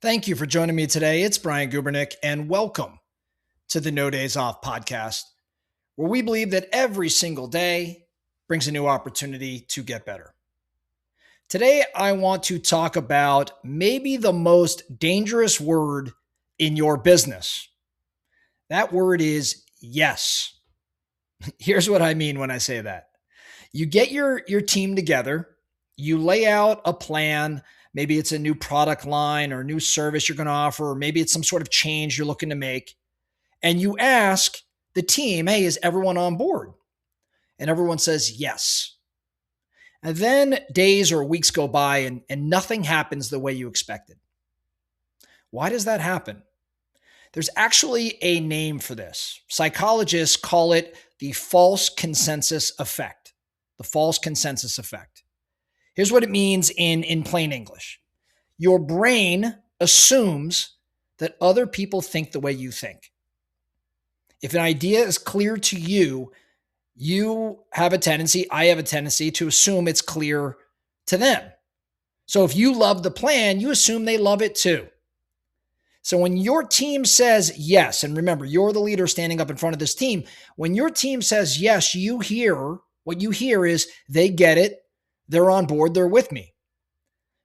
Thank you for joining me today. It's Brian Gubernick, and welcome to the No Days Off podcast, where we believe that every single day brings a new opportunity to get better. Today, I want to talk about maybe the most dangerous word in your business. That word is yes. Here's what I mean when I say that. You get your team together, you lay out a plan. Maybe it's a new product line or a new service you're going to offer, or maybe it's some sort of change you're looking to make. And you ask the team, hey, is everyone on board? And everyone says yes. And then days or weeks go by and nothing happens the way you expected. Why does that happen? There's actually a name for this. Psychologists call it the false consensus effect. The false consensus effect. Here's what it means in plain English. Your brain assumes that other people think the way you think. If an idea is clear to you, I have a tendency to assume it's clear to them. So if you love the plan, you assume they love it too. So when your team says yes, and remember, you're the leader standing up in front of this team. When your team says yes, what you hear is they get it. They're on board. They're with me.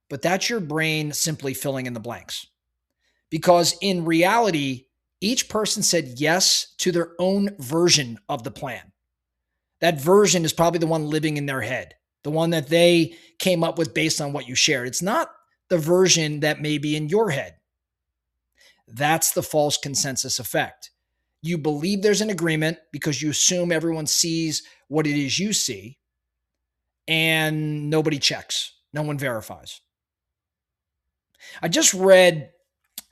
But that's your brain simply filling in the blanks. Because in reality, each person said yes to their own version of the plan. That version is probably the one living in their head, the one that they came up with based on what you shared. It's not the version that may be in your head. That's the false consensus effect. You believe there's an agreement because you assume everyone sees what it is you see. And nobody checks. No one verifies. I just read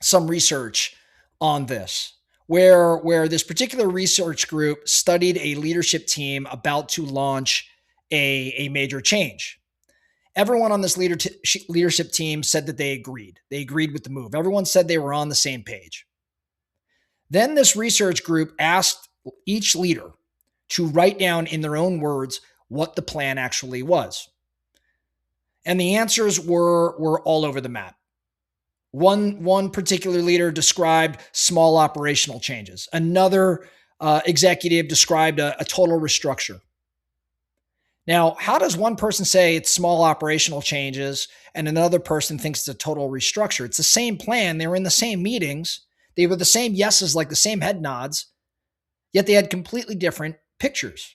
some research on this where this particular research group studied a leadership team about to launch a major change. Everyone on this leadership team said that they agreed. They agreed with the move. Everyone said they were on the same page. Then this research group asked each leader to write down in their own words what the plan actually was. And the answers were all over the map. One particular leader described small operational changes. Another executive described a total restructure. Now, how does one person say it's small operational changes and another person thinks it's a total restructure? It's the same plan. They were in the same meetings. They were the same yeses, like the same head nods, yet they had completely different pictures.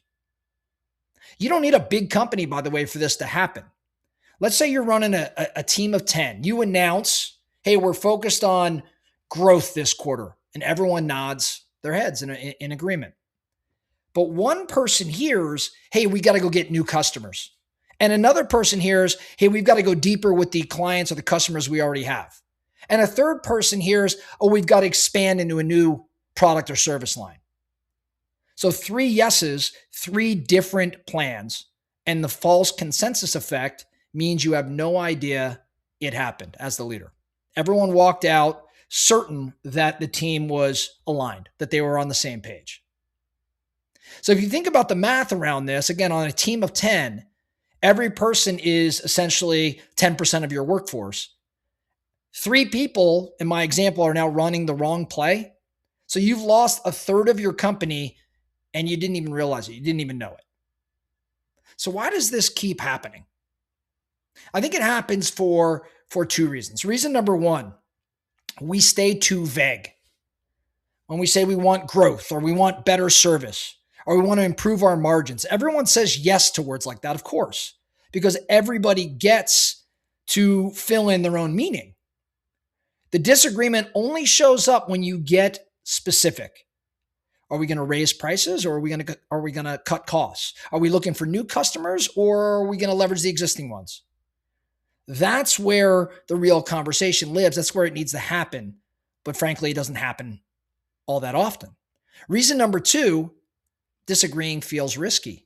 You don't need a big company, by the way, for this to happen. Let's say you're running a team of 10. You announce, hey, we're focused on growth this quarter, and everyone nods their heads in agreement. But one person hears, hey, we got to go get new customers. And another person hears, hey, we've got to go deeper with the clients or the customers we already have. And a third person hears, oh, we've got to expand into a new product or service line. So 3 yeses, 3 different plans, and the false consensus effect means you have no idea it happened as the leader. Everyone walked out certain that the team was aligned, that they were on the same page. So if you think about the math around this, again, on a team of 10, every person is essentially 10% of your workforce. 3 people, in my example, are now running the wrong play. So you've lost a third of your company and you didn't even realize it. You didn't even know it. So why does this keep happening? I think it happens for 2 reasons. Reason number 1, we stay too vague. When we say we want growth or we want better service or we want to improve our margins, everyone says yes to words like that, of course, because everybody gets to fill in their own meaning. The disagreement only shows up when you get specific. Are we going to raise prices or are we going to cut costs? Are we looking for new customers or are we going to leverage the existing ones? That's where the real conversation lives. That's where it needs to happen. But frankly, it doesn't happen all that often. Reason number 2, disagreeing feels risky.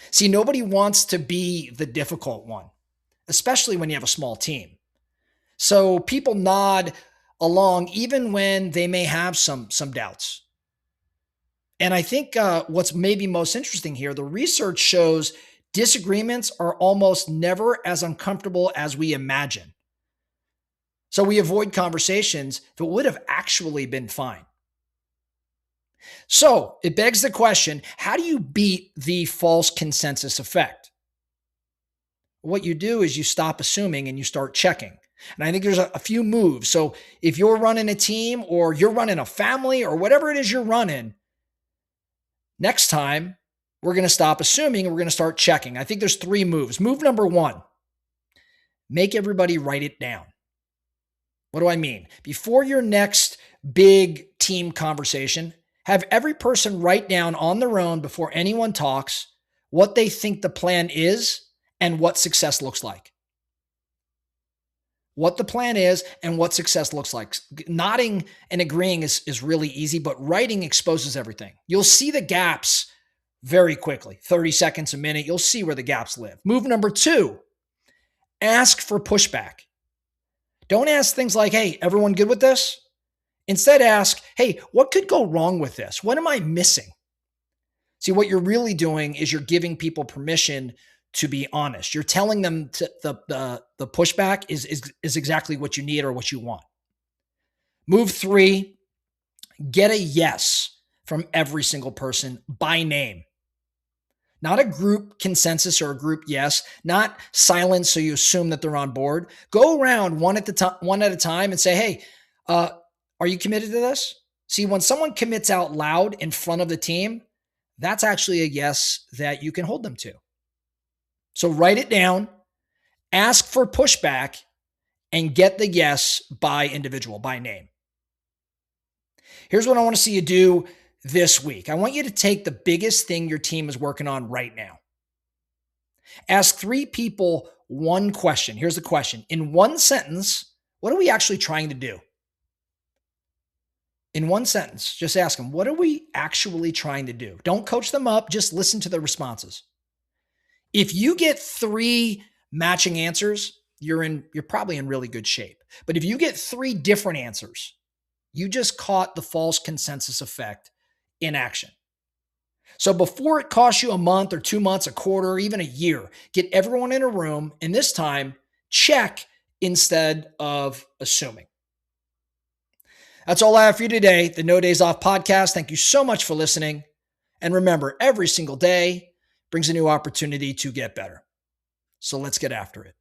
See, nobody wants to be the difficult one, especially when you have a small team. So people nod along even when they may have some doubts. And I think what's maybe most interesting here, the research shows disagreements are almost never as uncomfortable as we imagine. So we avoid conversations that would have actually been fine. So it begs the question, how do you beat the false consensus effect? What you do is you stop assuming and you start checking. And I think there's a few moves. So if you're running a team or you're running a family or whatever it is you're running, next time we're going to stop assuming and we're going to start checking. I think there's 3 moves. Move number 1, make everybody write it down. What do I mean? Before your next big team conversation, have every person write down on their own before anyone talks what they think the plan is and what success looks like. What the plan is and what success looks like. Nodding and agreeing is really easy, but writing exposes everything. You'll see the gaps very quickly, 30 seconds, a minute. You'll see where the gaps live. Move number 2, ask for pushback. Don't ask things like, hey, everyone good with this? Instead, ask, hey, what could go wrong with this? What am I missing? See, what you're really doing is you're giving people permission to be honest. You're telling them the pushback is exactly what you need or what you want. Move 3, get a yes from every single person by name. Not a group consensus or a group yes, not silence so you assume that they're on board. Go around one at a time and say, hey, are you committed to this? See, when someone commits out loud in front of the team, that's actually a yes that you can hold them to. So write it down, ask for pushback, and get the yes by individual, by name. Here's what I want to see you do this week. I want you to take the biggest thing your team is working on right now. Ask 3 people one question. Here's the question. In one sentence, what are we actually trying to do? In one sentence, just ask them, what are we actually trying to do? Don't coach them up, just listen to the responses. If you get 3 matching answers, you're probably in really good shape. But if you get 3 different answers, you just caught the false consensus effect in action. So before it costs you a month or 2 months, a quarter, or even a year, get everyone in a room, and this time check instead of assuming. That's all I have for you today, the No Days Off podcast. Thank you so much for listening. And remember, every single day brings a new opportunity to get better. So let's get after it.